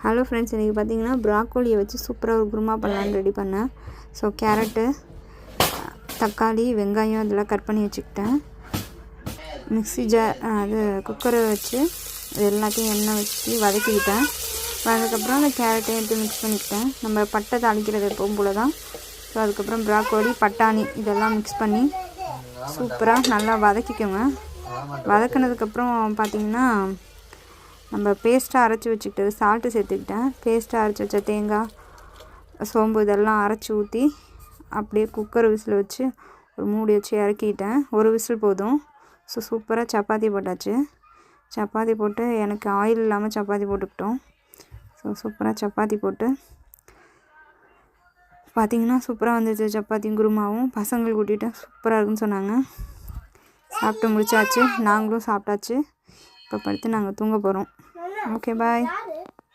Hello friends, இன்றைக்கி பார்த்தீங்கன்னா ப்ராக்கோலியை வச்சு சூப்பராக ஒரு குருமா பண்ணலான்னு ரெடி பண்ணேன். ஸோ கேரட்டு, தக்காளி, வெங்காயம் இதெல்லாம் கட் பண்ணி வச்சுக்கிட்டேன். மிக்ஸி அது குக்கரை வச்சு எல்லாத்தையும் எண்ணெய் வச்சு வதக்கிக்கிட்டேன். அதுக்கப்புறம் அந்த கேரட்டையும் எடுத்து மிக்ஸ் பண்ணிக்கிட்டேன். நம்ம பட்டை தாளிக்கிறது எப்பவும் போல தான். ஸோ அதுக்கப்புறம் ப்ராக்கோலி, பட்டாணி இதெல்லாம் மிக்ஸ் பண்ணி சூப்பராக நல்லா வதக்கிக்கோங்க. வதக்கினதுக்கப்புறம் பார்த்திங்கன்னா நம்ம பேஸ்ட்டாக அரைச்சி வச்சுக்கிட்டது சால்ட்டு சேர்த்துக்கிட்டேன். பேஸ்ட்டாக அரைச்சி வச்ச தேங்காய், சோம்பு இதெல்லாம் அரைச்சி ஊற்றி அப்படியே குக்கர் விசில் வச்சு ஒரு மூடி வச்சு இறக்கிட்டேன். ஒரு விசில் போதும். ஸோ சூப்பராக சப்பாத்தி போட்டாச்சு. சப்பாத்தி போட்டு எனக்கு ஆயில் இல்லாமல் சப்பாத்தி போட்டுக்கிட்டோம். ஸோ சூப்பராக சப்பாத்தி போட்டு பார்த்திங்கன்னா சூப்பராக வந்துச்சு. சப்பாத்தியும் குருமாவும் பசங்களுக்கு ஊட்டிட்டேன். சூப்பராக இருக்குன்னு சொன்னாங்க. சாப்பிட்டு முடிச்சாச்சு. நாங்களும் சாப்பிட்டாச்சு. இப்போ படுத்து நாங்கள் தூங்க போகிறோம். ஓகே, பாய்.